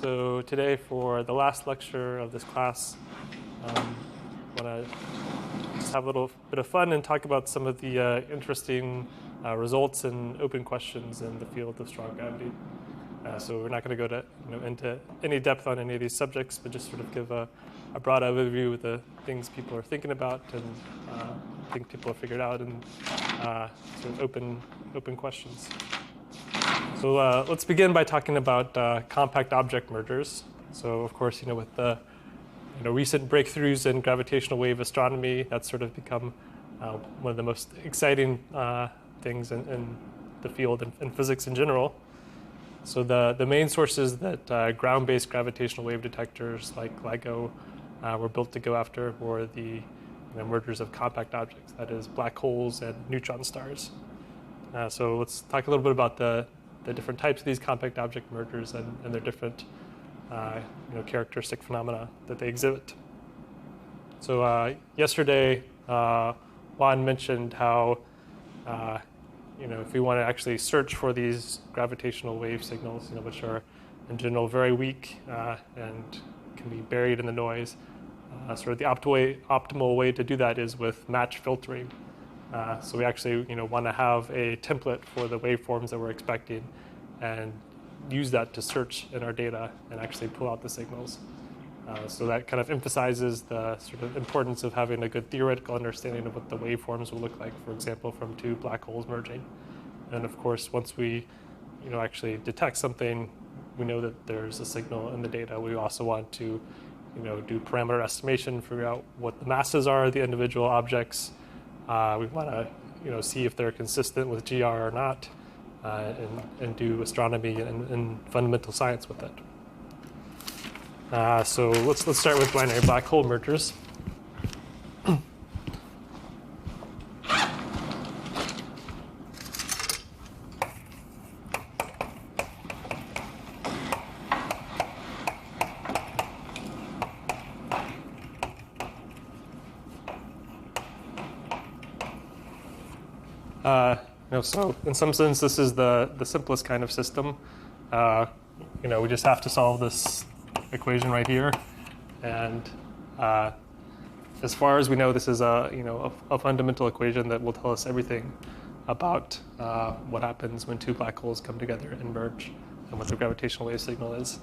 So today, for the last lecture of this class, I want to have a little bit of fun and talk about some of the interesting results and open questions in the field of strong gravity. So we're not going to go into any depth on any of these subjects, but just sort of give a broad overview of the things people are thinking about and think people have figured out, and sort of open questions. So let's begin by talking about compact object mergers. So of course, with the recent breakthroughs in gravitational wave astronomy, that's sort of become one of the most exciting things in the field and physics in general. So the main sources that ground-based gravitational wave detectors like LIGO were built to go after were the mergers of compact objects, that is, black holes and neutron stars. So let's talk a little bit about the different types of these compact object mergers and their different characteristic phenomena that they exhibit. So yesterday, Juan mentioned how if we want to actually search for these gravitational wave signals, which are in general very weak and can be buried in the noise, sort of the optimal way to do that is with match filtering. So we actually want to have a template for the waveforms that we're expecting and use that to search in our data and actually pull out the signals. So that kind of emphasizes the sort of importance of having a good theoretical understanding of what the waveforms will look like, for example, from two black holes merging. And of course, once we actually detect something, we know that there's a signal in the data. We also want to do parameter estimation, figure out what the masses are of the individual objects. We want to see if they're consistent with GR or not, and do astronomy and fundamental science with it. So let's start with binary black hole mergers. So in some sense, this is the simplest kind of system. We just have to solve this equation right here, and as far as we know, this is a fundamental equation that will tell us everything about what happens when two black holes come together and merge, and what the gravitational wave signal is.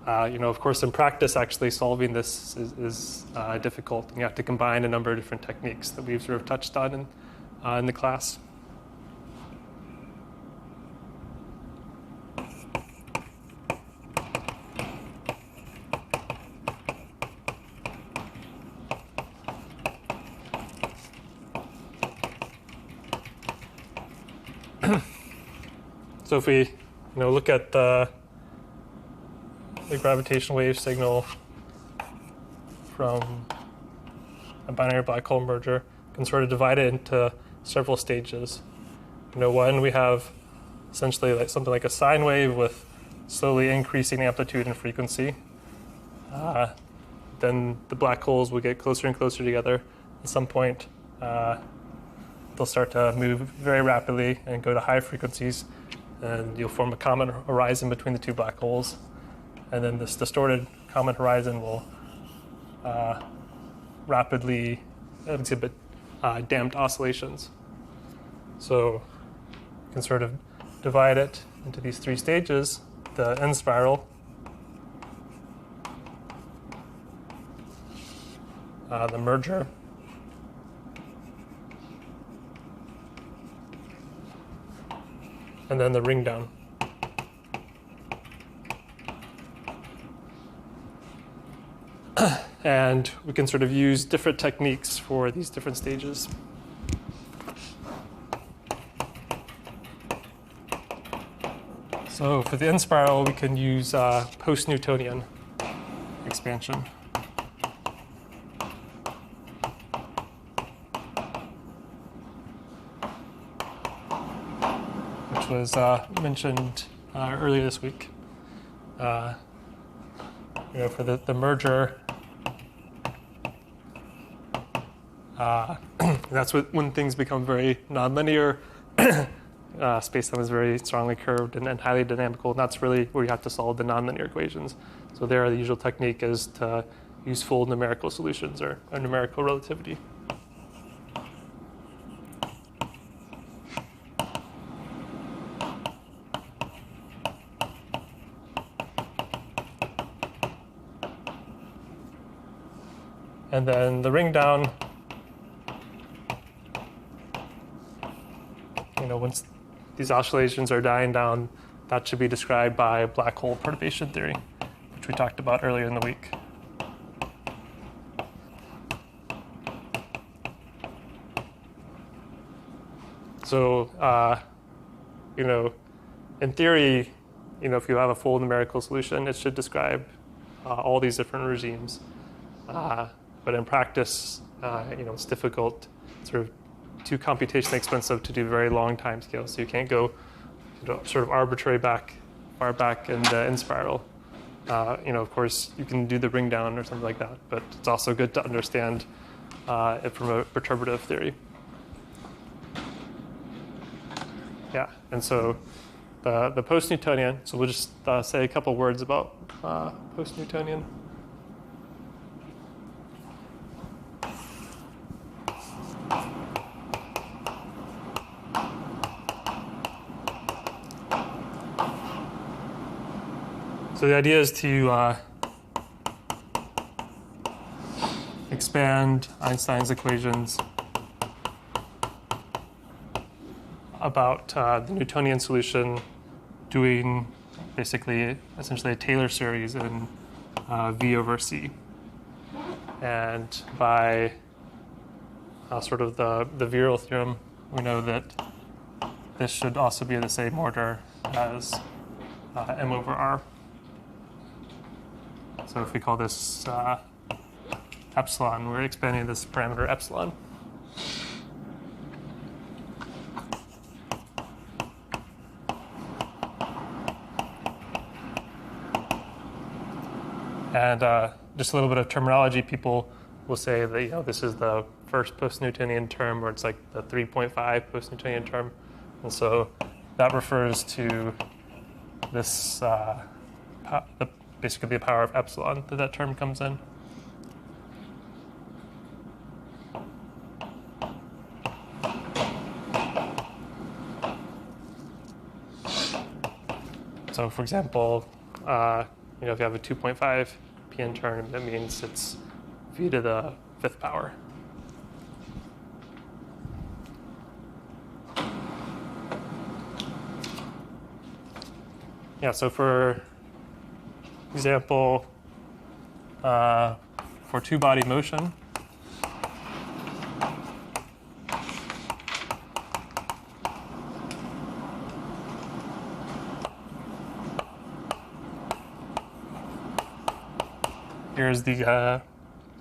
Of course, in practice, actually solving this is difficult, and you have to combine a number of different techniques that we've sort of touched on in the class. So if we look at the gravitational wave signal from a binary black hole merger, we can sort of divide it into several stages. One, we have essentially something like a sine wave with slowly increasing amplitude and frequency. Then the black holes will get closer and closer together. At some point, they'll start to move very rapidly and go to high frequencies, and you'll form a common horizon between the two black holes. And then this distorted common horizon will rapidly exhibit damped oscillations. So you can sort of divide it into these three stages: the end spiral, the merger, and then the ring down. And we can sort of use different techniques for these different stages. So for the end spiral, we can use post-Newtonian expansion, which was mentioned earlier this week. For the merger, that's when things become very nonlinear. space-time is very strongly curved and highly dynamical, and that's really where you have to solve the nonlinear equations. So there, the usual technique is to use full numerical solutions or numerical relativity. And then the ring down, once these oscillations are dying down, that should be described by black hole perturbation theory, which we talked about earlier in the week. So, in theory, if you have a full numerical solution, it should describe all these different regimes. But in practice, it's difficult, sort of too computationally expensive to do very long time scales. So you can't go sort of arbitrary far back in the spiral. Of course, you can do the ring down or something like that, but it's also good to understand it from a perturbative theory. Yeah, and so the post-Newtonian, so we'll just say a couple words about post-Newtonian. So the idea is to expand Einstein's equations about the Newtonian solution doing essentially a Taylor series in V over C. And by sort of the Viral theorem, we know that this should also be the same order as M over R. So if we call this epsilon, we're expanding this parameter epsilon. And just a little bit of terminology, people will say that this is the first post-Newtonian term, or it's like the 3.5 post-Newtonian term. And so that refers to this basically the power of epsilon that term comes in. So for example, if you have a 2.5 PN term, that means it's v to the 5th power. Yeah, so for example, for two-body motion, here's the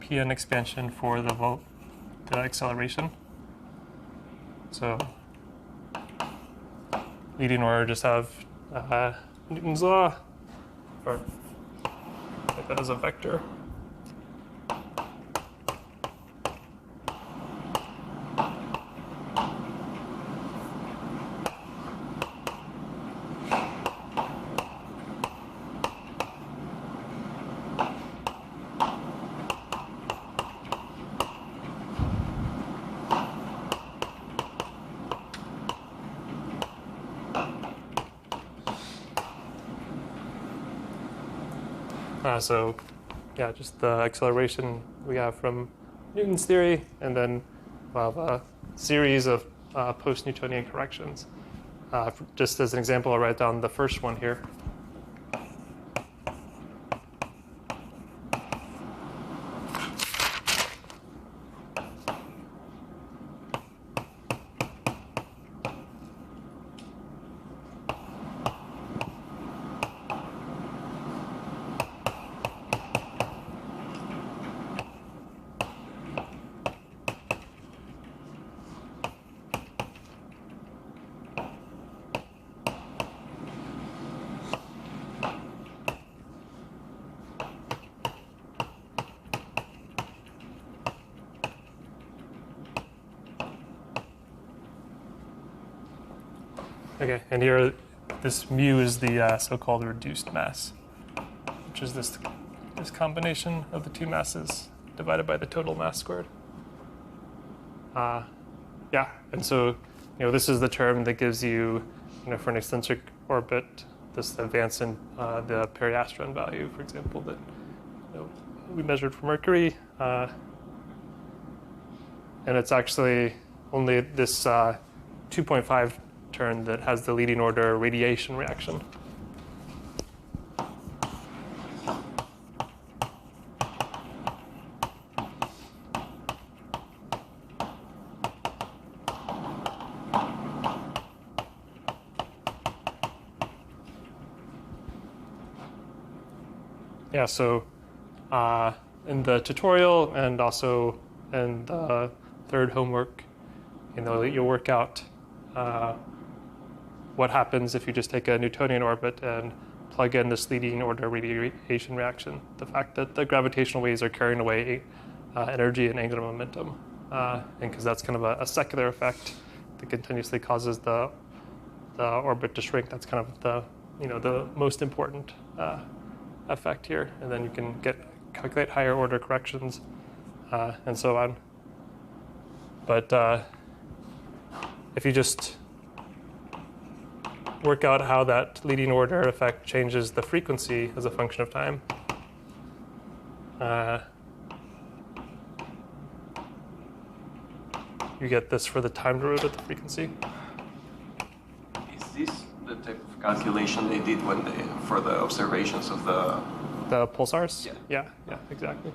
PN expansion for the acceleration. So leading order, just have Newton's law, or take that as a vector. So yeah, just the acceleration we have from Newton's theory, and then we'll have a series of post-Newtonian corrections. Just as an example, I'll write down the first one here. Okay, and here, this mu is the so-called reduced mass, which is this combination of the two masses divided by the total mass squared. Yeah, and so this is the term that gives you, for an eccentric orbit, this advance in the periastron value, for example, that we measured for Mercury, and it's actually only this 2.5 term that has the leading order radiation reaction. Yeah, so in the tutorial and also in the third homework, you'll work out what happens if you just take a Newtonian orbit and plug in this leading order radiation reaction. The fact that the gravitational waves are carrying away energy and angular momentum, and because that's kind of a secular effect that continuously causes the orbit to shrink. That's kind of the most important effect here, and then you can calculate higher order corrections and so on. But if you just work out how that leading order effect changes the frequency as a function of time, you get this for the time derivative of the frequency. Is this the type of calculation they did for the observations of the pulsars? Yeah, exactly.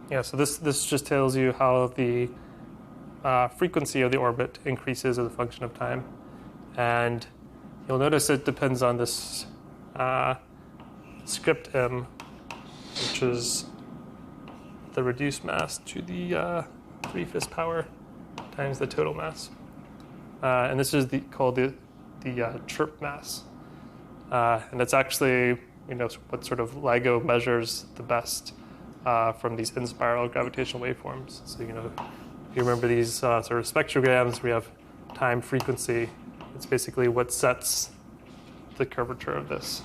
Yeah, so this just tells you how the frequency of the orbit increases as a function of time. And you'll notice it depends on this script m, which is the reduced mass to the 3/5 power times the total mass. And this is called the chirp mass. And it's actually what sort of LIGO measures the best from these in-spiral gravitational waveforms. So if you remember these sort of spectrograms, we have time, frequency. It's basically what sets the curvature of this.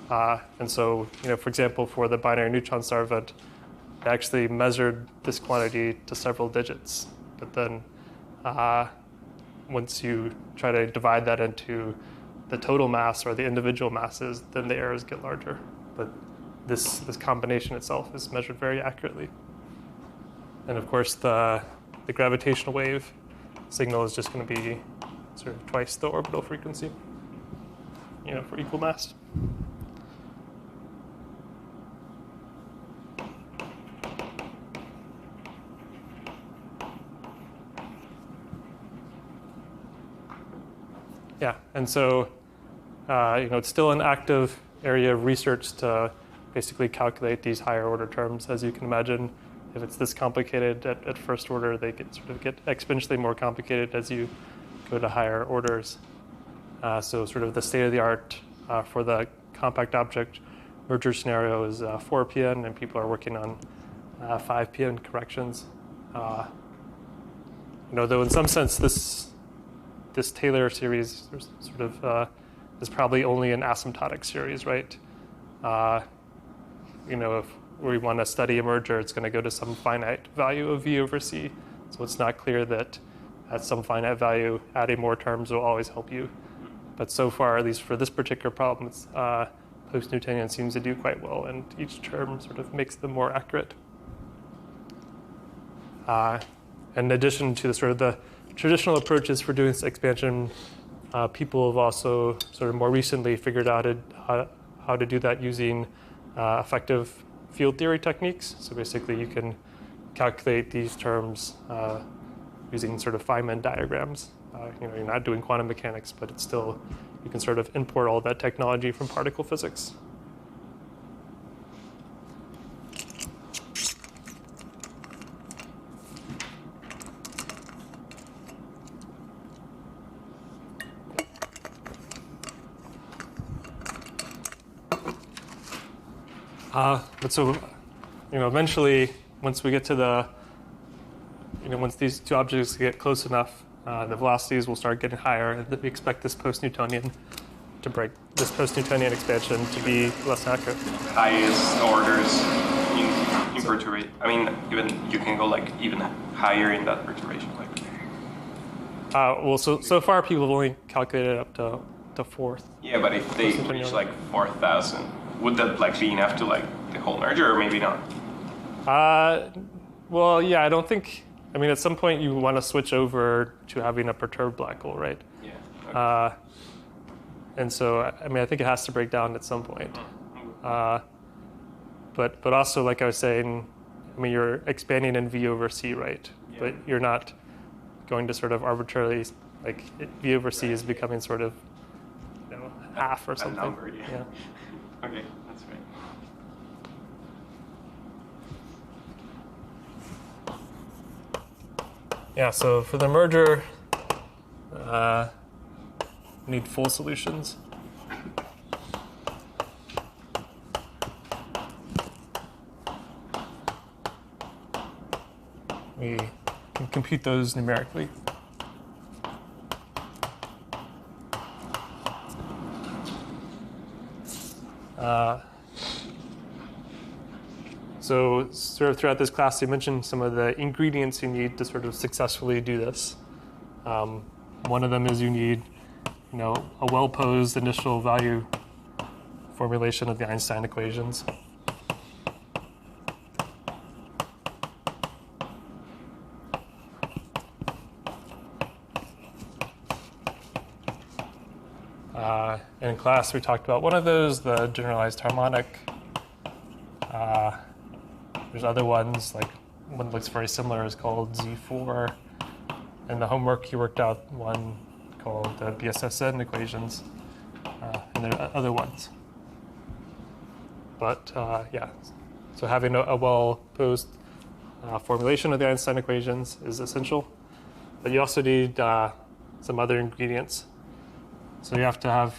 And so for example, for the binary neutron star event, they actually measured this quantity to several digits. But then once you try to divide that into the total mass or the individual masses, then the errors get larger. But this combination itself is measured very accurately. And of course, the gravitational wave signal is just going to be sort of twice the orbital frequency, for equal mass. Yeah, and so it's still an active area of research to basically calculate these higher order terms. As you can imagine, if it's this complicated at first order, they get exponentially more complicated as you go to higher orders. So sort of the state of the art for the compact object merger scenario is 4PN, and people are working on 5PN corrections. Though in some sense this Taylor series sort of is probably only an asymptotic series, right? If we want to study a merger, it's going to go to some finite value of V over C. So it's not clear that at some finite value, adding more terms will always help you. But so far, at least for this particular problem, post-Newtonian seems to do quite well, and each term sort of makes them more accurate. In addition to the traditional approaches for doing this expansion, people have also sort of more recently figured out how to do that using effective field theory techniques. So basically, you can calculate these terms using sort of Feynman diagrams. You're not doing quantum mechanics, but it's still you can sort of import all that technology from particle physics. But so, eventually, once we get to the, once these two objects get close enough, the velocities will start getting higher. We expect this post-Newtonian to break, this post-Newtonian expansion to be less accurate. Highest orders in perturbation. I mean, even you can go like even higher in that perturbation. Well, so far people have only calculated up to fourth. Yeah, but if they reach like 4,000, would that like be enough to like the whole merger, or maybe not? Well, yeah, I don't think. I mean, at some point you want to switch over to having a perturbed black hole, right? Yeah. Okay. And so, I mean, I think it has to break down at some point. But also, like I was saying, I mean, you're expanding in V over C, right? Yeah. But you're not going to sort of arbitrarily, like V over C is becoming sort of, half or something. A number, yeah. Yeah. Okay, that's right. Yeah, so for the merger, we need full solutions. We can compute those numerically. So sort of throughout this class, you mentioned some of the ingredients you need to sort of successfully do this. One of them is you need, a well-posed initial value formulation of the Einstein equations. In class, we talked about one of those, the generalized harmonic. There's other ones, like one that looks very similar is called Z4. In the homework, you worked out one called the BSSN equations, and there are other ones. But yeah, so having a well-posed formulation of the Einstein equations is essential. But you also need some other ingredients. So you have to have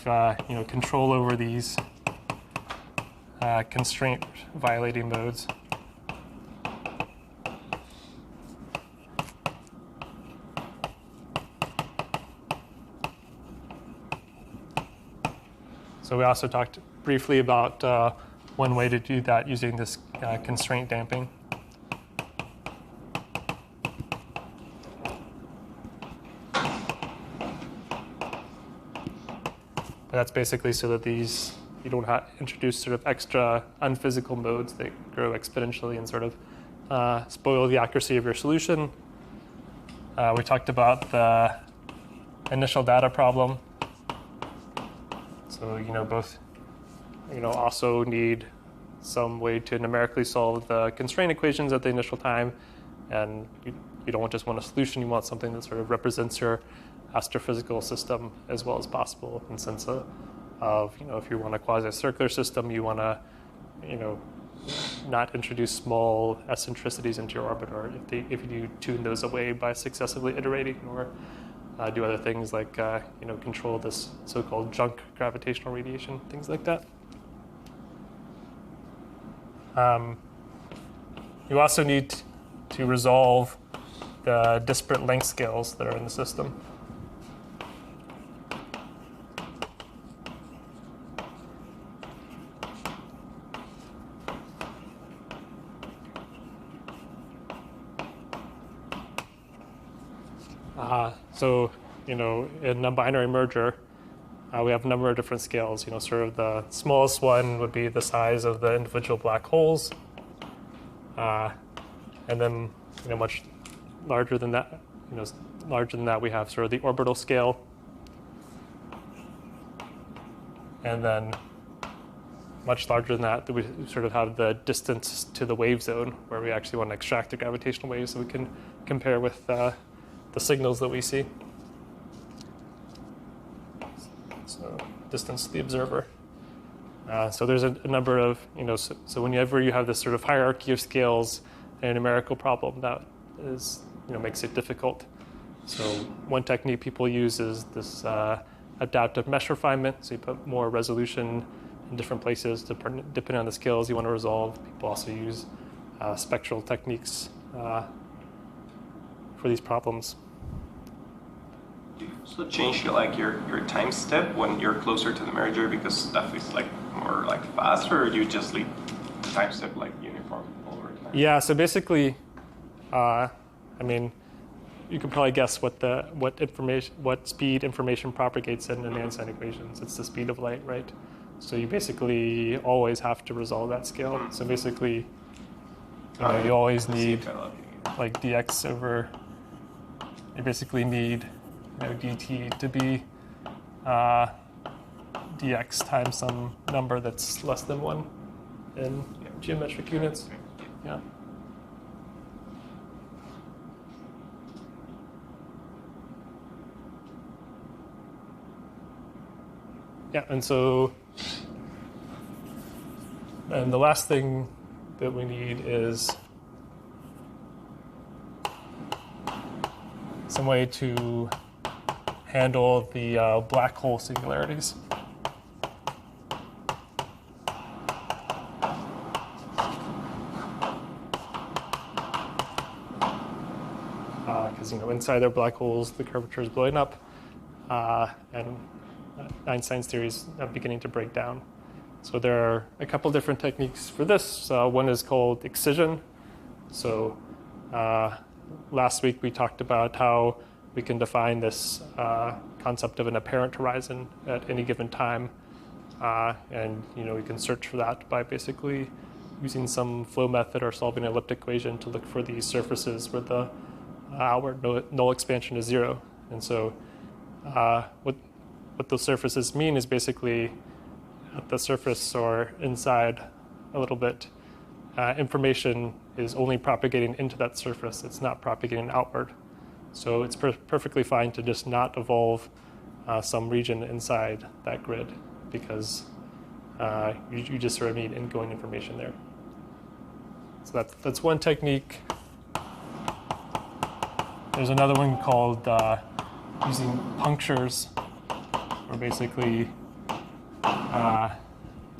control over these constraint violating modes. So we also talked briefly about one way to do that using this constraint damping. But that's basically so that these, you don't introduce sort of extra unphysical modes that grow exponentially and sort of spoil the accuracy of your solution. We talked about the initial data problem. So, both, also need some way to numerically solve the constraint equations at the initial time. And you don't just want a solution, you want something that sort of represents your astrophysical system as well as possible, in the sense of if you want a quasi-circular system, you want to, not introduce small eccentricities into your orbit, or if you do tune those away by successively iterating, or do other things like control this so-called junk gravitational radiation, things like that. You also need to resolve the disparate length scales that are in the system. So, in a binary merger, we have a number of different scales. Sort of the smallest one would be the size of the individual black holes. And then, much larger than that, we have sort of the orbital scale. And then much larger than that, we sort of have the distance to the wave zone, where we actually want to extract the gravitational waves so we can compare with the signals that we see. So distance to the observer. So there's a number of, so whenever you have this sort of hierarchy of scales in a numerical problem, that is, makes it difficult. So one technique people use is this adaptive mesh refinement. So you put more resolution in different places depending on the scales you want to resolve. People also use spectral techniques for these problems. Do you also change your time step when you're closer to the merger because stuff is more faster, or do you just leave the time step uniform all over time? Yeah. So basically, you can probably guess what speed information propagates in an Einstein equations. It's the speed of light, right? So you basically always have to resolve that scale. So basically, you always need dx over. You basically need dt to be dx times some number that's less than 1 in geometric units. Yeah. Yeah, and the last thing that we need is some way to handle the black hole singularities. Because inside their black holes, the curvature is blowing up, and Einstein's theory is beginning to break down. So there are a couple different techniques for this. One is called excision. So last week we talked about how we can define this concept of an apparent horizon at any given time, and we can search for that by basically using some flow method or solving an elliptic equation to look for these surfaces where the outward null expansion is 0. And so what those surfaces mean is basically at the surface or inside a little bit, information is only propagating into that surface. It's not propagating outward. So it's perfectly fine to just not evolve some region inside that grid because you just sort of need ingoing information there. So that's one technique. There's another one called using punctures, where basically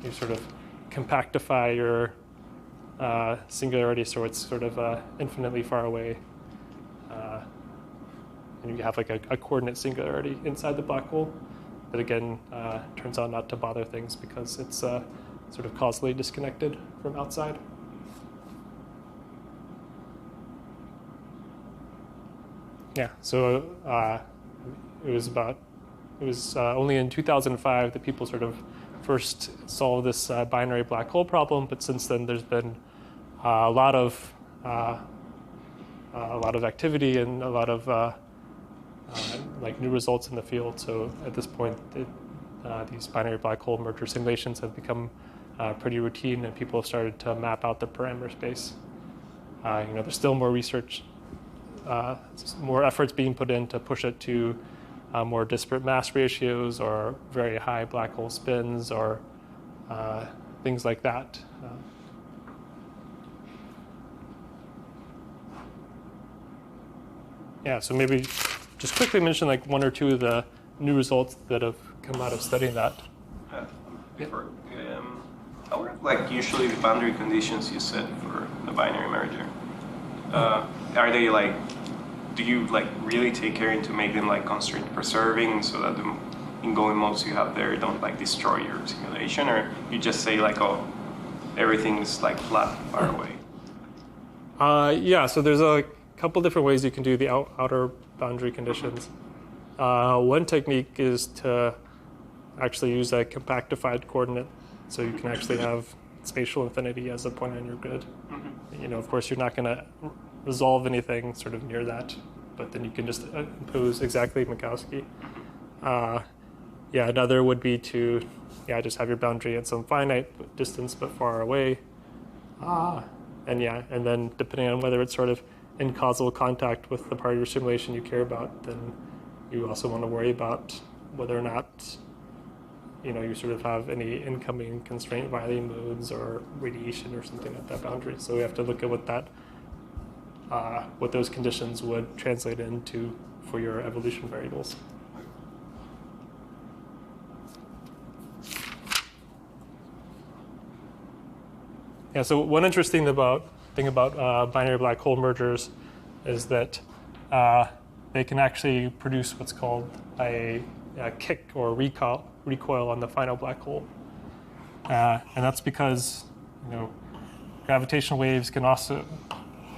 you sort of compactify your singularity so it's sort of infinitely far away. And you have a coordinate singularity inside the black hole that again turns out not to bother things because it's sort of causally disconnected from outside. Yeah, so it was only in 2005 that people sort of first solved this binary black hole problem, but since then there's been a lot of activity and a lot of new results in the field. So at this point, these binary black hole merger simulations have become pretty routine, and people have started to map out the parameter space. There's still more research, more efforts being put in to push it to more disparate mass ratios or very high black hole spins or things like that. Yeah, so maybe just quickly mention one or two of the new results that have come out of studying that. How are usually the boundary conditions you set for the binary merger? Are they do you really take care to make them constraint preserving so that the ingoing modes you have there don't destroy your simulation, or you just say oh, everything is flat far away? Yeah, so there's a couple different ways you can do the outer boundary conditions. One technique is to actually use a compactified coordinate, so you can actually have spatial infinity as a point on your grid. Mm-hmm. Of course, you're not going to resolve anything sort of near that, but then you can just impose exactly Minkowski. Another would be to just have your boundary at some finite distance but far away. And then depending on whether it's sort of in causal contact with the part of your simulation you care about, then you also want to worry about whether or not you sort of have any incoming constraint violating modes or radiation or something at that boundary. So we have to look at what those conditions would translate into for your evolution variables. Yeah, so one interesting thing about binary black hole mergers is that they can actually produce what's called a kick or recoil on the final black hole. And that's because gravitational waves can also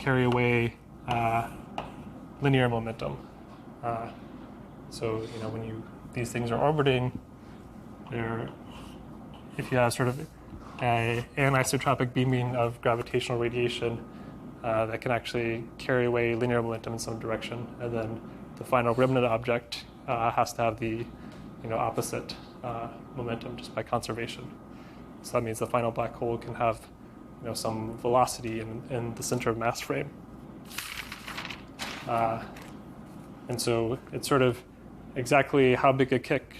carry away linear momentum. So when these things are orbiting, if you have sort of an anisotropic beaming of gravitational radiation, that can actually carry away linear momentum in some direction, and then the final remnant object has to have the opposite momentum just by conservation. So that means the final black hole can have some velocity in the center of mass frame. And so it's sort of exactly how big a kick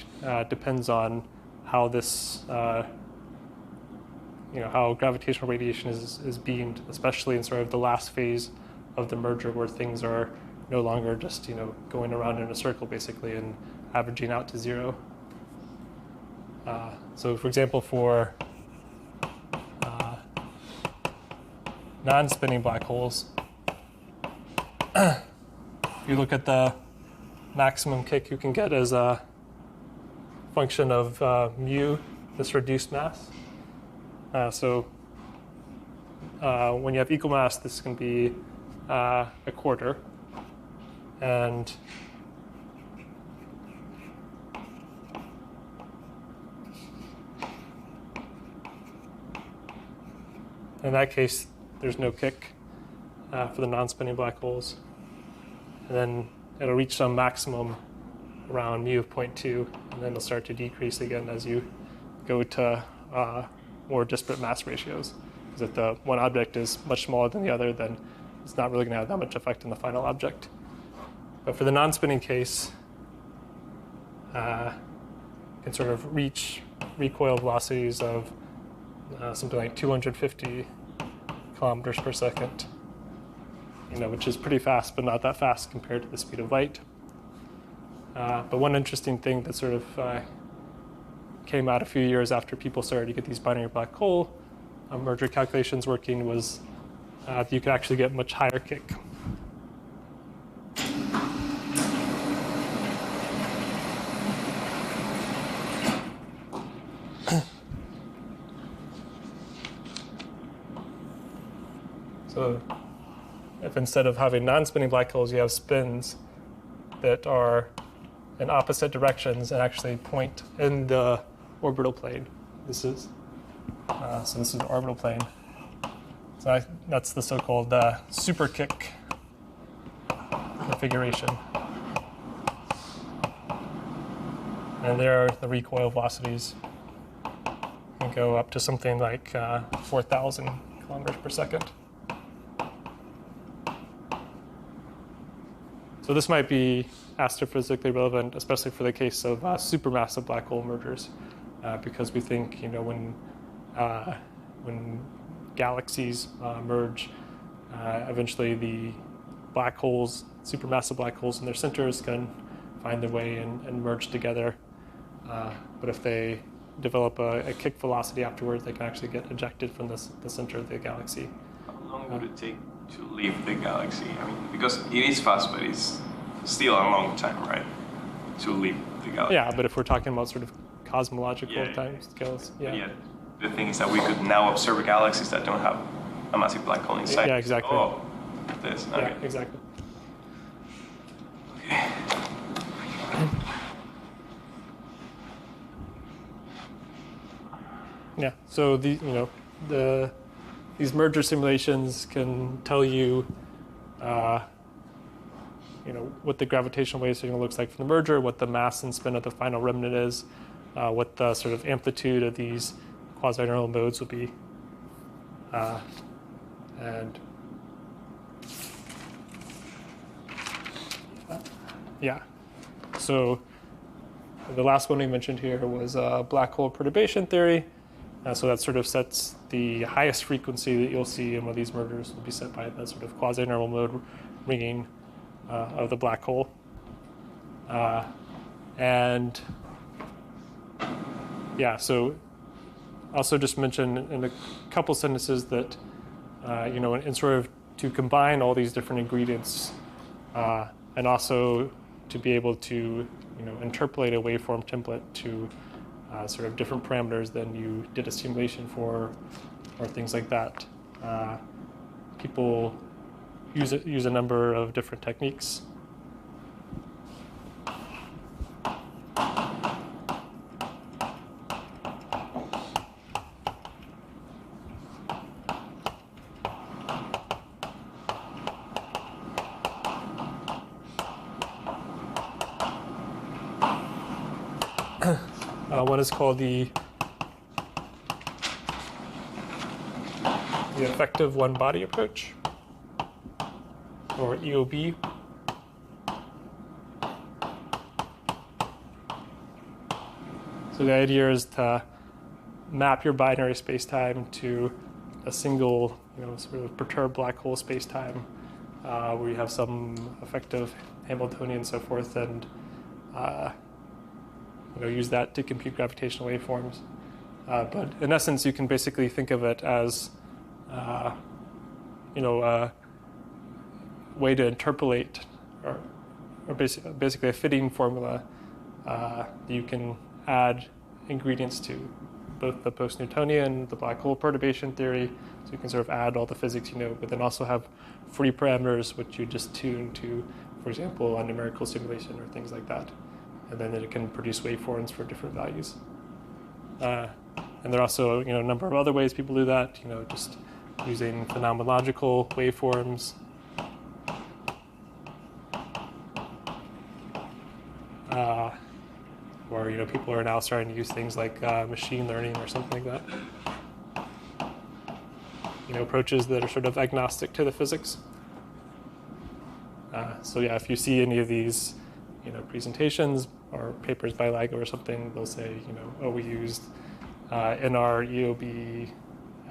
depends on how this how gravitational radiation is beamed, especially in sort of the last phase of the merger where things are no longer just going around in a circle basically and averaging out to zero. So for example, for non-spinning black holes, if you look at the maximum kick you can get as a function of mu, this reduced mass. So when you have equal mass, this can be a quarter. And in that case, there's no kick for the non-spinning black holes. And then it'll reach some maximum around mu of 0.2, and then it'll start to decrease again as you go to more disparate mass ratios. Because if the one object is much smaller than the other, then it's not really going to have that much effect on the final object. But for the non-spinning case, can sort of reach recoil velocities of something like 250 kilometers per second, which is pretty fast, but not that fast compared to the speed of light. But one interesting thing that sort of came out a few years after people started to get these binary black hole merger calculations working was that you could actually get much higher kick. So if instead of having non-spinning black holes, you have spins that are in opposite directions and actually point in the orbital plane. This is the orbital plane. So that's the so-called super kick configuration. And there, the recoil velocities can go up to something like 4,000 kilometers per second. So this might be astrophysically relevant, especially for the case of supermassive black hole mergers, because we think when galaxies merge, eventually the black holes, supermassive black holes in their centers can find their way and merge together. But if they develop a kick velocity afterwards, they can actually get ejected from the center of the galaxy. How long would it take to leave the galaxy? I mean, because it is fast, but it's still a long time, right? To leave the galaxy. Yeah, but if we're talking about sort of cosmological time scales, yeah. The thing is that we could now observe galaxies that don't have a massive black hole inside. Yeah, exactly. Oh, this. Okay. Yeah, exactly. Okay. Yeah. So these merger simulations can tell you, what the gravitational wave signal looks like from the merger, what the mass and spin of the final remnant is, what the sort of amplitude of these quasi-neural modes will be, and yeah. So the last one we mentioned here was black hole perturbation theory. So that sort of sets the highest frequency that you'll see in one of these mergers will be set by the sort of quasi-normal mode ringing of the black hole. And yeah, so also just mention in a couple sentences that, in sort of to combine all these different ingredients and also to be able to, interpolate a waveform template to sort of different parameters than you did a simulation for, or things like that. People use a number of different techniques. One is called the effective one-body approach, or EOB. So the idea is to map your binary spacetime to a single, sort of perturbed black hole spacetime, where you have some effective Hamiltonian and so forth, and use that to compute gravitational waveforms. But in essence, you can basically think of it as, a way to interpolate, or basically a fitting formula that you can add ingredients to, both the post-Newtonian, the black hole perturbation theory, so you can sort of add all the physics but then also have free parameters which you just tune to, for example, a numerical simulation or things like that. And then it can produce waveforms for different values. And there are also, a number of other ways people do that, just using phenomenological waveforms. Or, people are now starting to use things like machine learning or something like that. Approaches that are sort of agnostic to the physics. So yeah, if you see any of these presentations or papers by LIGO or something, they'll say, we used NR EOB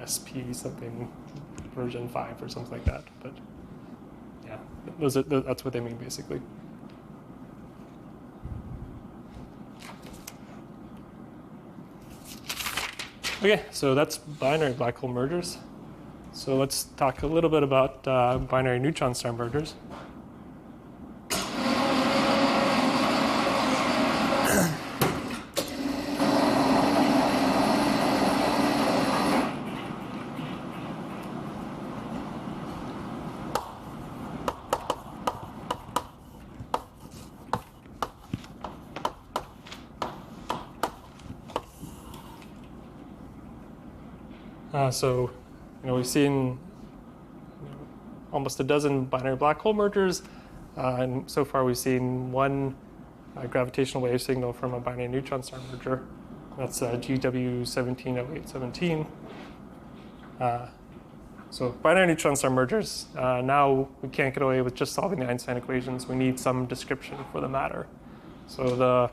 SP something version 5 or something like that. But yeah, that's what they mean basically. Okay, so that's binary black hole mergers. So let's talk a little bit about binary neutron star mergers. So, we've seen almost a dozen binary black hole mergers, and so far we've seen one gravitational wave signal from a binary neutron star merger. That's GW170817. So binary neutron star mergers, now we can't get away with just solving the Einstein equations. We need some description for the matter. So the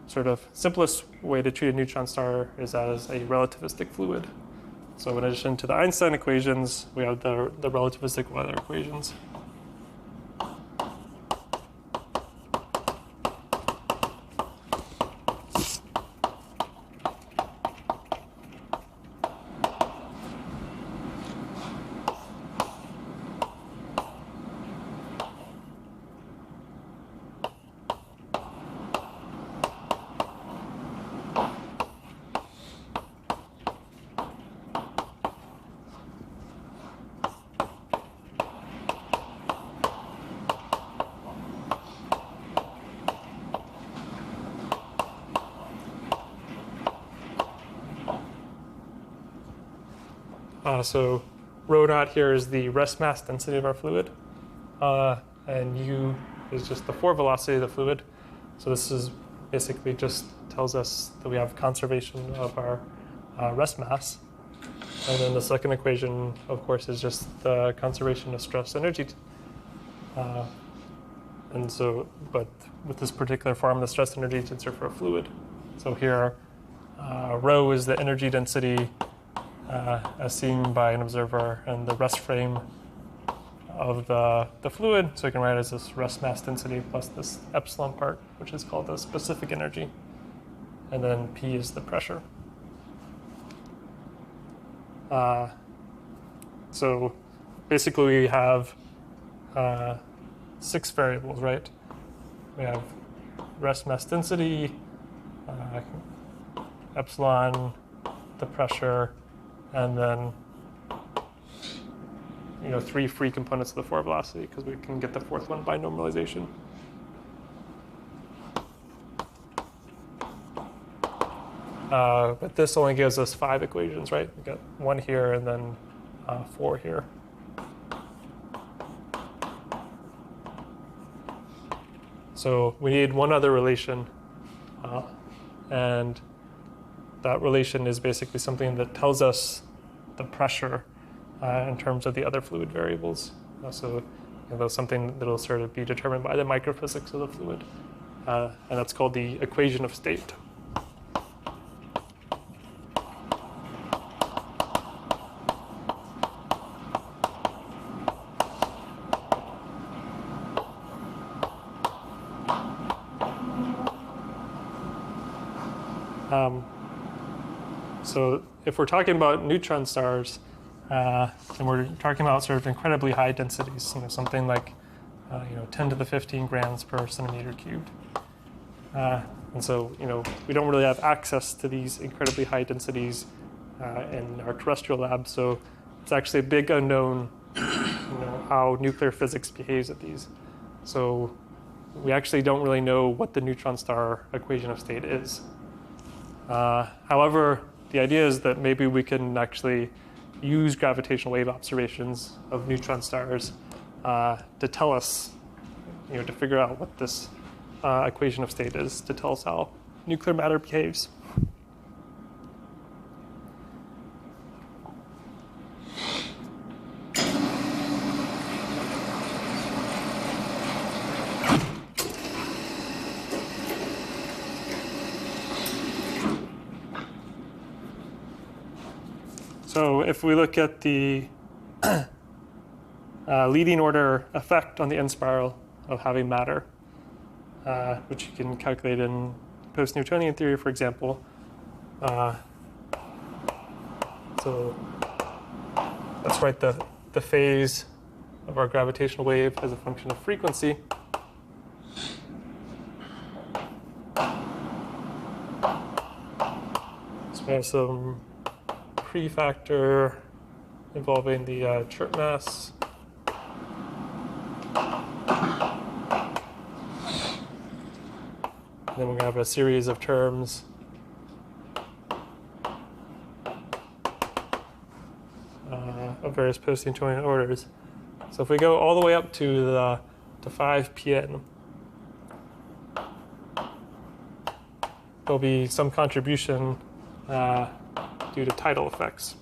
sort of simplest way to treat a neutron star is as a relativistic fluid. So in addition to the Einstein equations, we have the relativistic weather equations. So rho naught here is the rest mass density of our fluid, and u is just the forward velocity of the fluid. So this is basically just tells us that we have conservation of our rest mass. And then the second equation, of course, is just the conservation of stress energy. And so, but with this particular form, the stress energy tensor for a fluid. So here, rho is the energy density as seen by an observer and the rest frame of the fluid. So we can write it as this rest mass density plus this epsilon part, which is called the specific energy. And then P is the pressure. So basically we have 6 variables, right? We have rest mass density, epsilon, the pressure, and then 3 free components of the forward velocity, because we can get the 4th one by normalization. But this only gives us 5 equations, right? We got 1 here and then 4 here. So we need one other relation, and that relation is basically something that tells us the pressure in terms of the other fluid variables. So that's something that will sort of be determined by the microphysics of the fluid, and that's called the equation of state. So if we're talking about neutron stars, and we're talking about sort of incredibly high densities, something like 10 to the 15 grams per centimeter cubed. And so we don't really have access to these incredibly high densities in our terrestrial lab. So it's actually a big unknown, how nuclear physics behaves at these. So we actually don't really know what the neutron star equation of state is. However, the idea is that maybe we can actually use gravitational wave observations of neutron stars to tell us, to figure out what this equation of state is, to tell us how nuclear matter behaves. So if we look at the leading order effect on the end spiral of having matter, which you can calculate in post-Newtonian theory, for example. So let's write the phase of our gravitational wave as a function of frequency. So we have some prefactor involving the chirp mass. And then we're going to have a series of terms of various post-Newtonian orders. So if we go all the way up to 5 pn, there'll be some contribution due to tidal effects.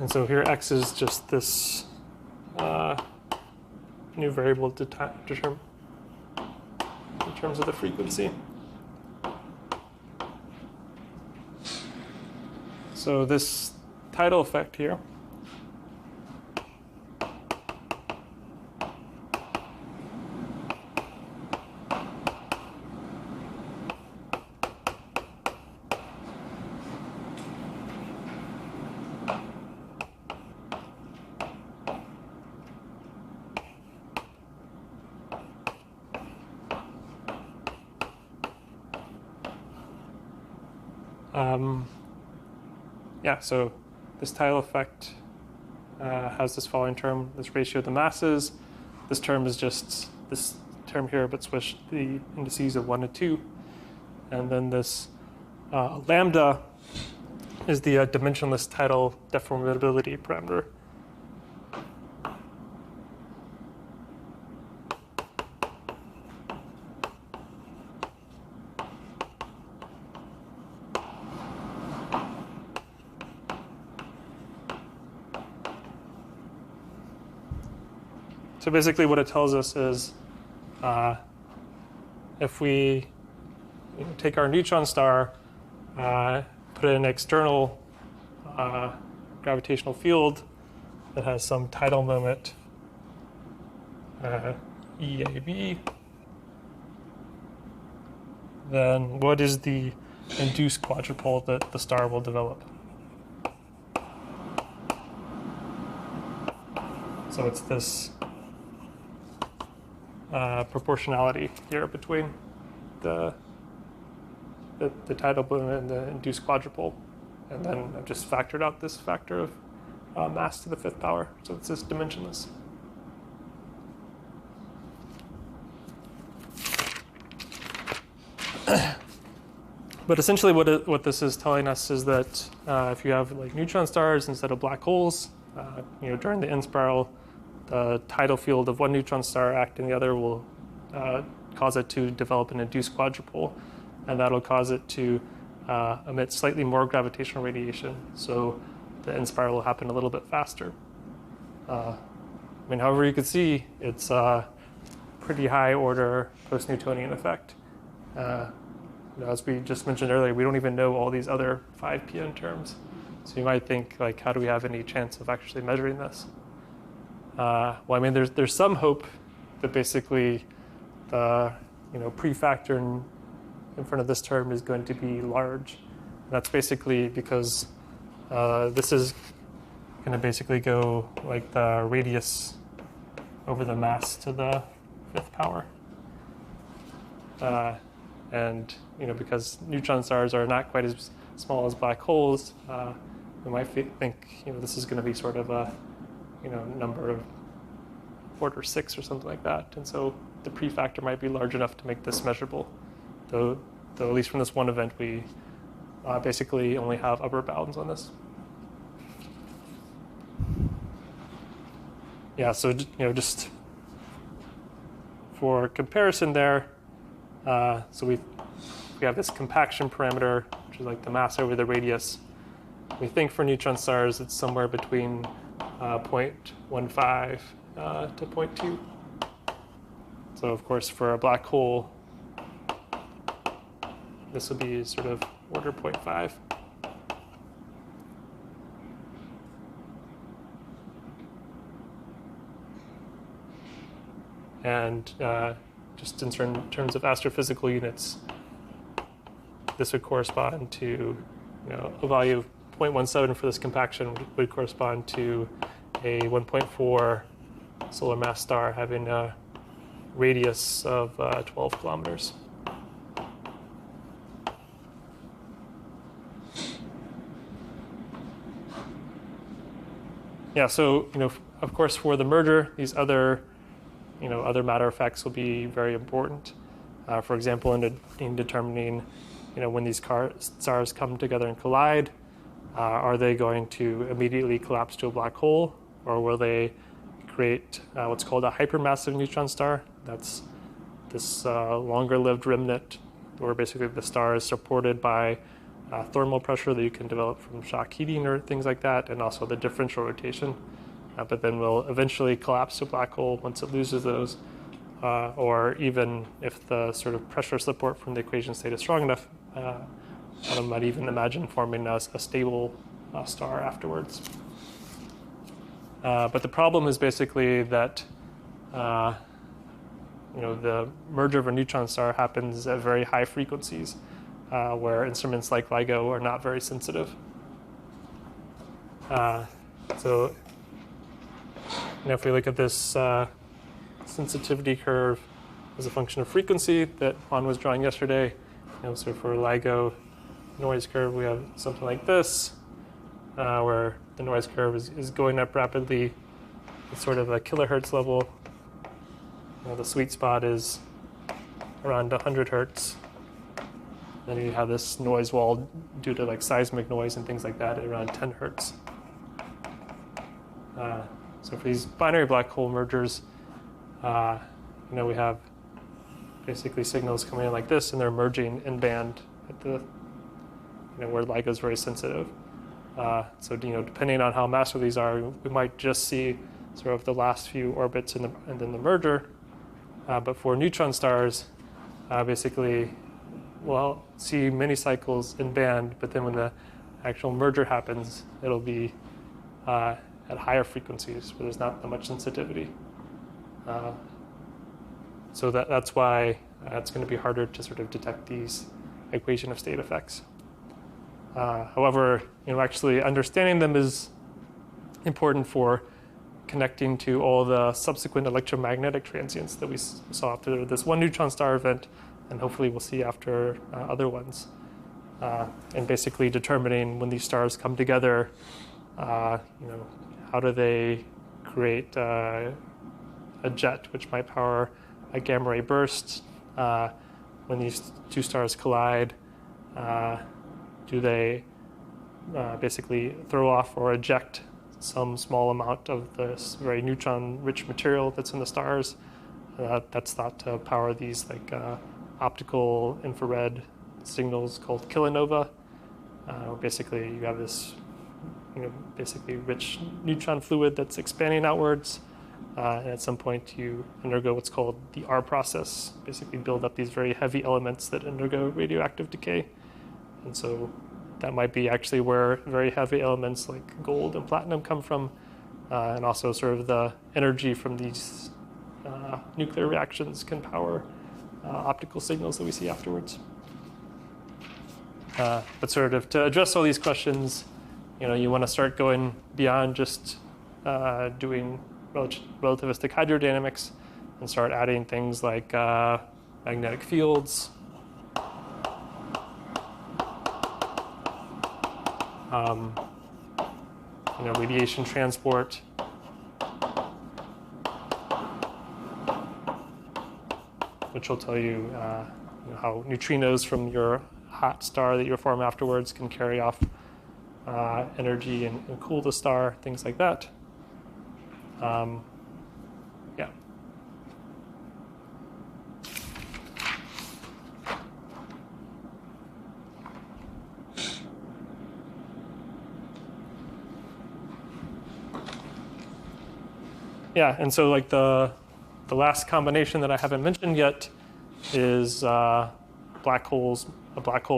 And so here x is just this new variable to determine in terms of the frequency. So this tidal effect here so this tidal effect has this following term, this ratio of the masses. This term is just this term here, but switch the indices of 1 and 2. And then this lambda is the dimensionless tidal deformability parameter. So basically what it tells us is if we take our neutron star, put it in an external gravitational field that has some tidal moment, EAB, then what is the induced quadrupole that the star will develop? So it's this proportionality here between the tidal balloon and the induced quadrupole. And then I've just factored out this factor of mass to the 5th power. So it's just dimensionless. But essentially what this is telling us is that if you have like neutron stars instead of black holes, during the end-spiral, the tidal field of one neutron star acting the other will cause it to develop an induced quadrupole, and that'll cause it to emit slightly more gravitational radiation. So the end-spiral will happen a little bit faster. However you could see, it's a pretty high order post-Newtonian effect. As we just mentioned earlier, we don't even know all these other 5 PN terms. So you might think, like, how do we have any chance of actually measuring this? There's some hope that basically the prefactor in front of this term is going to be large. And that's basically because this is going to basically go like the radius over the mass to the 5th power. And because neutron stars are not quite as small as black holes, we might think this is going to be sort of a number of order 6 or something like that, and so the prefactor might be large enough to make this measurable. Though at least from this one event, we basically only have upper bounds on this. Yeah, so just for comparison there. So we have this compaction parameter, which is like the mass over the radius. We think for neutron stars, it's somewhere between 0.15 to 0.2. So of course, for a black hole, this would be sort of order 0.5. And just in terms of astrophysical units, this would correspond to, a value of 0.17 for this compaction would correspond to a 1.4 solar mass star having a radius of 12 kilometers. Yeah, so, of course, for the merger, these other matter effects will be very important. For example, in determining, when these stars come together and collide, are they going to immediately collapse to a black hole, or will they create what's called a hypermassive neutron star? That's this longer-lived remnant, where basically the star is supported by thermal pressure that you can develop from shock heating or things like that, and also the differential rotation. But then will eventually collapse to a black hole once it loses those, or even if the sort of pressure support from the equation state is strong enough, one might even imagine forming a stable star afterwards. But the problem is basically that the merger of a neutron star happens at very high frequencies, where instruments like LIGO are not very sensitive. So if we look at this sensitivity curve as a function of frequency that Juan was drawing yesterday, so for LIGO noise curve, we have something like this, where the noise curve is going up rapidly at sort of a kilohertz level. The sweet spot is around 100 hertz. Then you have this noise wall due to like seismic noise and things like that at around 10 hertz. So for these binary black hole mergers, we have basically signals coming in like this, and they're merging in band at the, where LIGO is very sensitive. So depending on how massive these are, we might just see sort of the last few orbits and then the merger. But for neutron stars, basically, we'll see many cycles in band, but then when the actual merger happens, it'll be at higher frequencies where there's not that much sensitivity. So that's why it's going to be harder to sort of detect these equation of state effects. However, actually understanding them is important for connecting to all the subsequent electromagnetic transients that we saw after this one neutron star event, and hopefully we'll see after other ones. And basically determining when these stars come together, how do they create a jet which might power a gamma ray burst? When these two stars collide, do they basically throw off or eject some small amount of this very neutron-rich material that's in the stars? That's thought to power these optical infrared signals called kilonova. Basically, you have this, basically rich neutron fluid that's expanding outwards, and at some point you undergo what's called the R process. Basically, build up these very heavy elements that undergo radioactive decay, and so that might be actually where very heavy elements like gold and platinum come from, and also sort of the energy from these nuclear reactions can power optical signals that we see afterwards. But sort of to address all these questions, you want to start going beyond just doing relativistic hydrodynamics and start adding things like magnetic fields, radiation transport, which will tell you, how neutrinos from your hot star that you form afterwards can carry off energy and cool the star, things like that. Yeah. Yeah, and so the last combination that I haven't mentioned yet is a black hole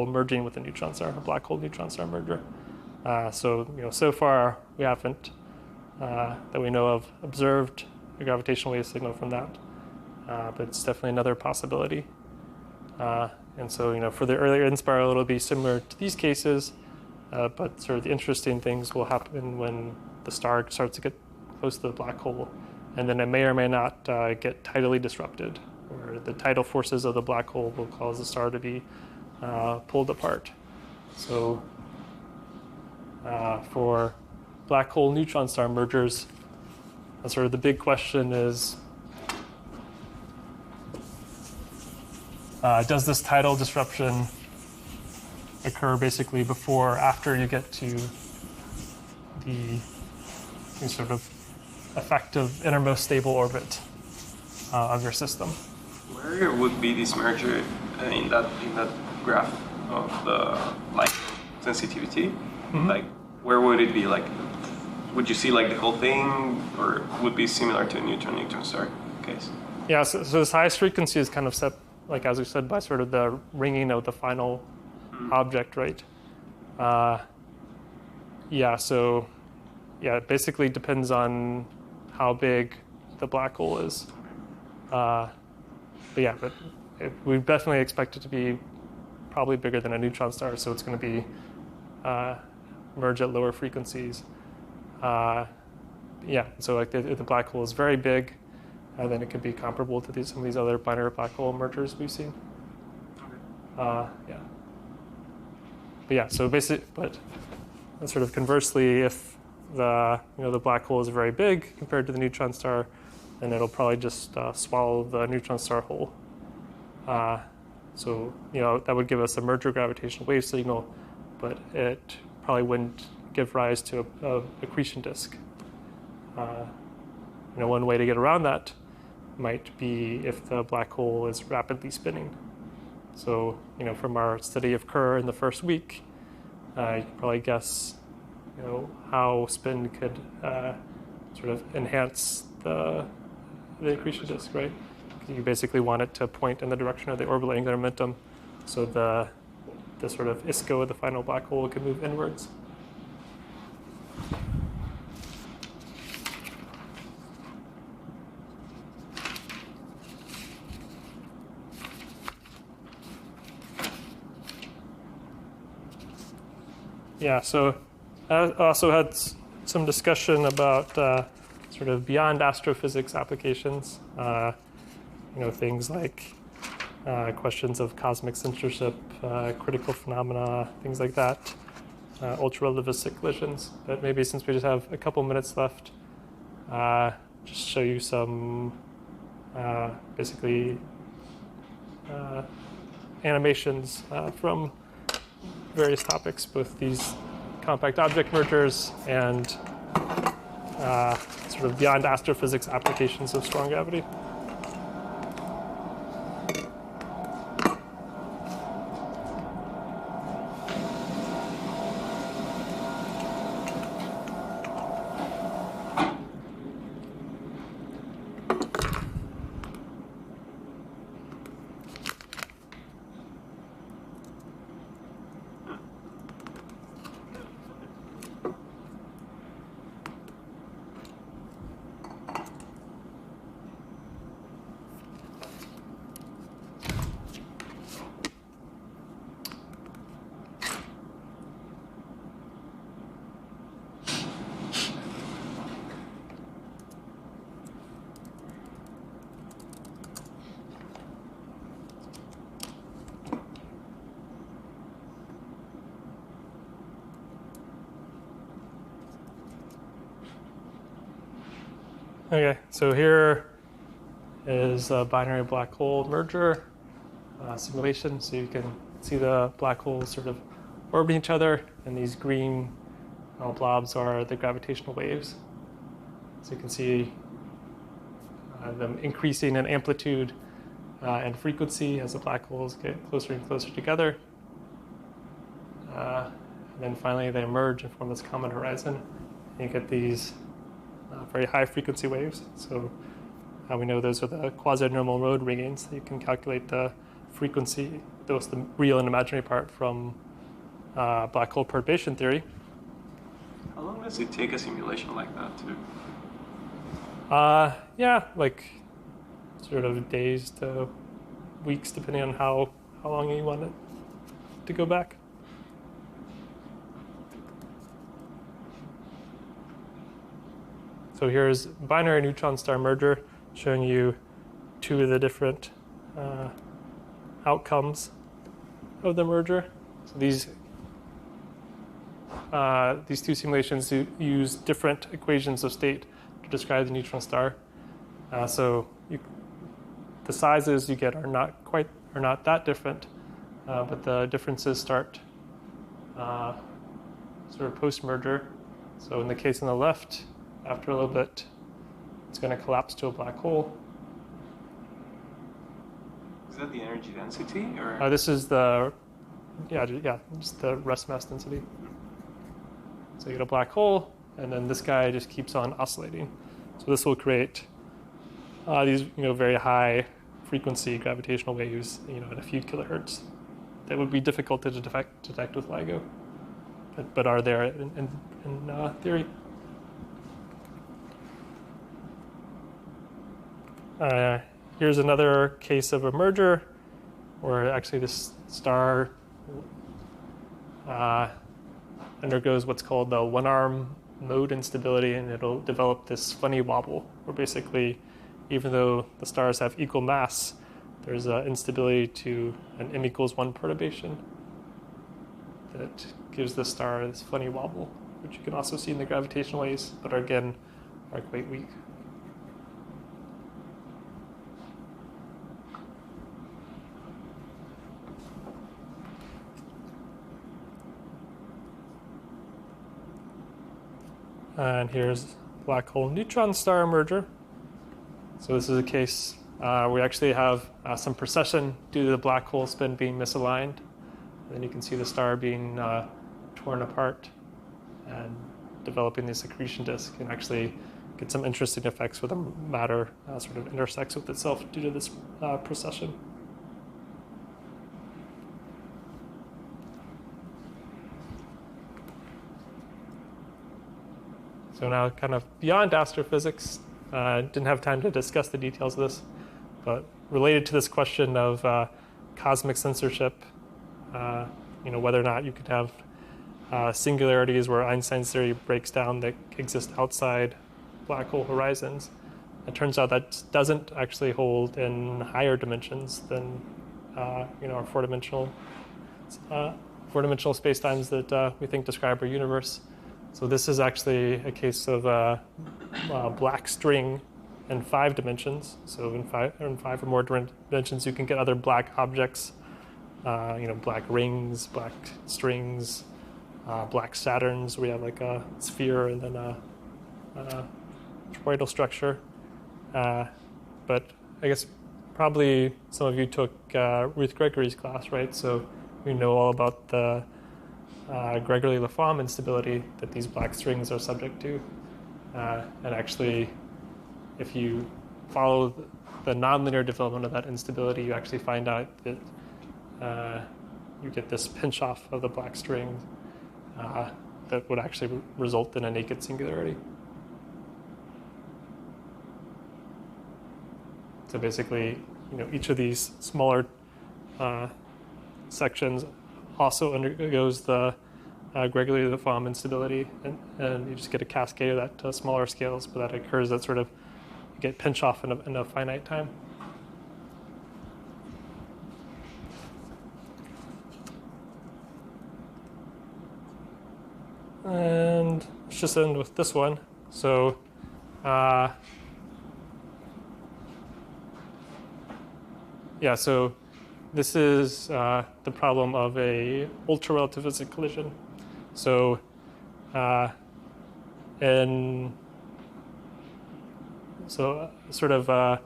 merging with a neutron star, a black hole neutron star merger. So far we haven't, that we know of, observed a gravitational wave signal from that, but it's definitely another possibility. And so, for the earlier inspiral, it'll be similar to these cases, but sort of the interesting things will happen when the star starts to get close to the black hole, and then it may or may not get tidally disrupted, or the tidal forces of the black hole will cause the star to be pulled apart. So for black hole neutron star mergers, sort of the big question is, does this tidal disruption occur basically before or after you get to the sort of effective innermost stable orbit of your system? Where would be this merger in that graph of the light sensitivity? Mm-hmm. Like, where would it be? Like, would you see like the whole thing, or would be similar to a neutron star case? Yeah. So this highest frequency is kind of set, like as we said, by sort of the ringing of the final object, right? So it basically depends on how big the black hole is. But we definitely expect it to be probably bigger than a neutron star, so it's going to be merge at lower frequencies. So like if the black hole is very big, then it could be comparable to some of these other binary black hole mergers we've seen. But sort of conversely, if the black hole is very big compared to the neutron star, then it'll probably just swallow the neutron star whole. So that would give us a merger gravitational wave signal, but it probably wouldn't give rise to a accretion disk. One way to get around that might be if the black hole is rapidly spinning. So, from our study of Kerr in the first week, you can probably guess, how spin could sort of enhance the accretion disk, right? You basically want it to point in the direction of the orbital angular momentum, so the sort of ISCO of the final black hole can move inwards. Yeah, so I also had some discussion about sort of beyond astrophysics applications. Things like questions of cosmic censorship, critical phenomena, things like that, ultra-relativistic collisions. But maybe since we just have a couple minutes left, just show you some basically animations from various topics, both these compact object mergers and sort of beyond astrophysics applications of strong gravity. Okay, so here is a binary black hole merger simulation. So you can see the black holes sort of orbiting each other, and these green blobs are the gravitational waves. So you can see them increasing in amplitude and frequency as the black holes get closer and closer together. And then finally they merge and form this common horizon. And you get these very high frequency waves. So we know those are the quasi-normal mode ringings. You can calculate the frequency, both the real and imaginary part, from black hole perturbation theory. How long does it take a simulation like that to? Yeah, like sort of days to weeks, depending on how long you want it to go back. So here's binary neutron star merger, showing you two of the different outcomes of the merger. So these two simulations use different equations of state to describe the neutron star. The sizes you get are not that different, but the differences start sort of post-merger. So in the case on the left, after a little bit, it's going to collapse to a black hole. Is that the energy density, or? This is just the rest mass density. So you get a black hole, and then this guy just keeps on oscillating. So this will create these very high frequency gravitational waves, at a few kilohertz, that would be difficult to detect with LIGO, but are there in theory. Here's another case of a merger where actually this star undergoes what's called the one-arm mode instability, and it'll develop this funny wobble where basically, even though the stars have equal mass, there's an instability to an m=1 perturbation that gives the star this funny wobble, which you can also see in the gravitational waves, but are quite weak. And here's black hole neutron star merger. So this is a case we actually have some precession due to the black hole spin being misaligned. And then you can see the star being torn apart and developing this accretion disk. And actually, get some interesting effects where the matter sort of intersects with itself due to this precession. So now kind of beyond astrophysics, didn't have time to discuss the details of this, but related to this question of cosmic censorship, whether or not you could have singularities where Einstein's theory breaks down that exist outside black hole horizons. It turns out that doesn't actually hold in higher dimensions than our four-dimensional spacetimes that we think describe our universe. So this is actually a case of a black string in 5 dimensions. So in five or more dimensions, you can get other black objects, black rings, black strings, black Saturns. We have like a sphere and then a toroidal structure. But I guess probably some of you took Ruth Gregory's class, right? So we know all about the Gregory-Laflamme instability that these black strings are subject to. And actually, if you follow the nonlinear development of that instability, you actually find out that you get this pinch-off of the black string that would actually result in a naked singularity. So basically, each of these smaller sections also undergoes the Gregory-Laflamme instability, and you just get a cascade of that to smaller scales, but that occurs at sort of, you get pinch off in a finite time. And let's just end with this one. So so this is the problem of a ultra-relativistic collision. So sort of a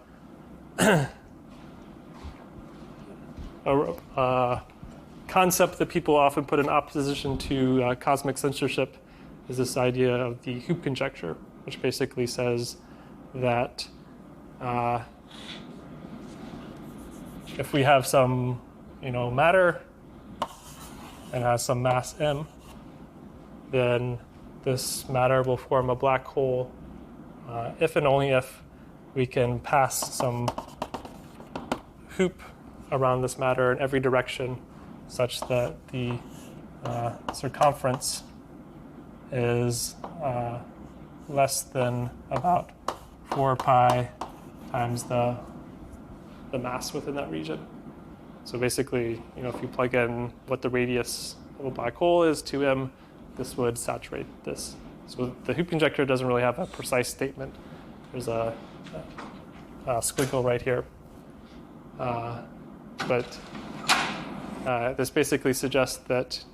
concept that people often put in opposition to cosmic censorship is this idea of the Hoop conjecture, which basically says that if we have some, matter and has some mass m, then this matter will form a black hole if and only if we can pass some hoop around this matter in every direction such that the circumference is less than about 4 pi times the mass within that region. So basically, if you plug in what the radius of a black hole is to m, this would saturate this. So the Hoop conjecture doesn't really have a precise statement. There's a squiggle right here. But this basically suggests that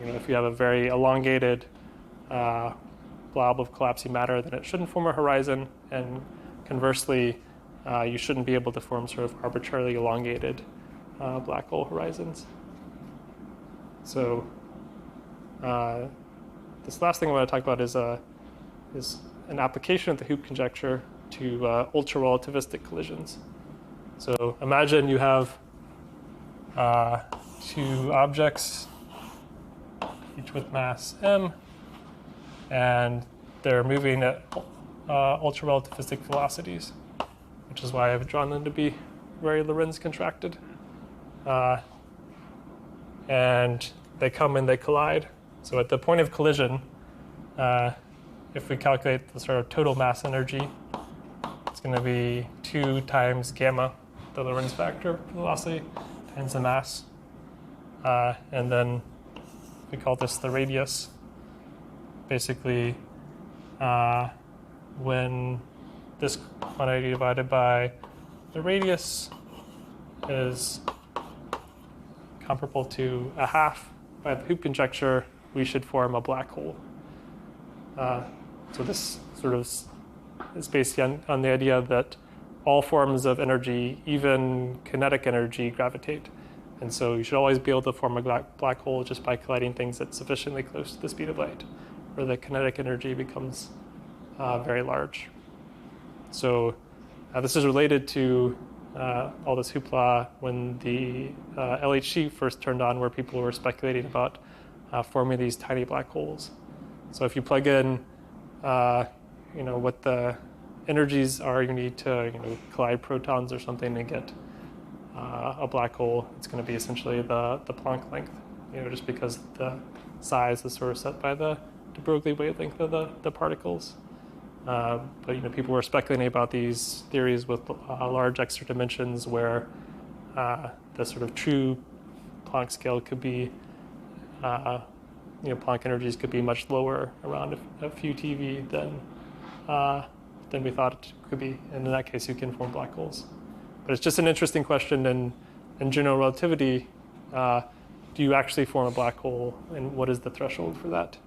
if you have a very elongated blob of collapsing matter, then it shouldn't form a horizon, and conversely, you shouldn't be able to form sort of arbitrarily elongated black hole horizons. So this last thing I want to talk about is an application of the Hoop conjecture to ultra-relativistic collisions. So imagine you have 2 objects, each with mass m, and they're moving at ultra-relativistic velocities, which is why I've drawn them to be very Lorentz contracted. And they come and they collide. So at the point of collision, if we calculate the sort of total mass energy, it's going to be 2 times gamma, the Lorentz factor velocity, times the mass. And then we call this the radius. Basically, when this quantity divided by the radius is comparable to a half by the Hoop conjecture, we should form a black hole. So this sort of is based on the idea that all forms of energy, even kinetic energy, gravitate. And so you should always be able to form a black hole just by colliding things that's sufficiently close to the speed of light, where the kinetic energy becomes very large. So this is related to all this hoopla when the LHC first turned on, where people were speculating about forming these tiny black holes. So if you plug in, what the energies are you need to collide protons or something and get a black hole, it's going to be essentially the Planck length, just because the size is sort of set by the de Broglie wavelength of the particles. But people were speculating about these theories with large extra dimensions, where the sort of true Planck scale could be, Planck energies could be much lower, around a few TeV than we thought it could be. And in that case, you can form black holes. But it's just an interesting question. And in general relativity, do you actually form a black hole, and what is the threshold for that?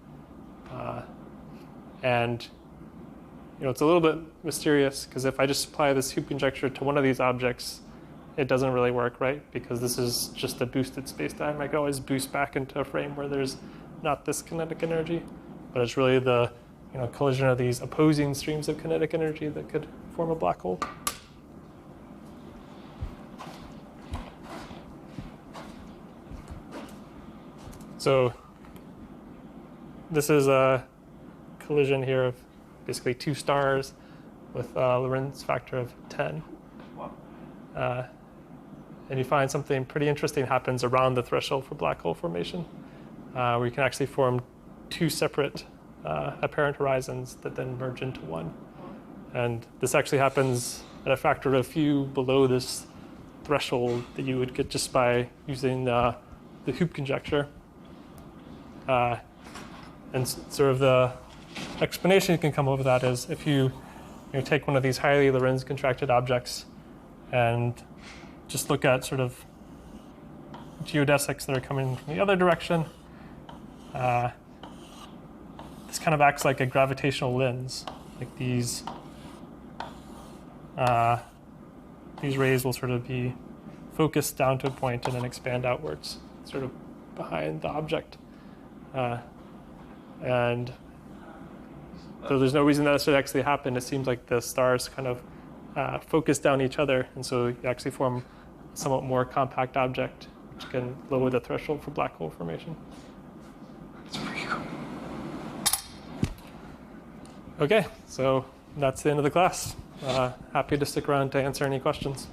And it's a little bit mysterious, because if I just apply this Hoop conjecture to one of these objects, it doesn't really work, right? Because this is just a boosted spacetime. I could always boost back into a frame where there's not this kinetic energy, but it's really the collision of these opposing streams of kinetic energy that could form a black hole. So this is a collision here of basically two stars with a Lorentz factor of 10. And you find something pretty interesting happens around the threshold for black hole formation, where you can actually form two separate apparent horizons that then merge into one. And this actually happens at a factor of a few below this threshold that you would get just by using the Hoop conjecture. And sort of the explanation you can come up with that is if you take one of these highly Lorentz contracted objects and just look at sort of geodesics that are coming from the other direction, this kind of acts like a gravitational lens. Like these rays will sort of be focused down to a point and then expand outwards, sort of behind the object. And so there's no reason that should actually happen. It seems like the stars kind of focus down each other, and so you actually form a somewhat more compact object, which can lower the threshold for black hole formation. That's pretty cool. Okay, so that's the end of the class. Happy to stick around to answer any questions.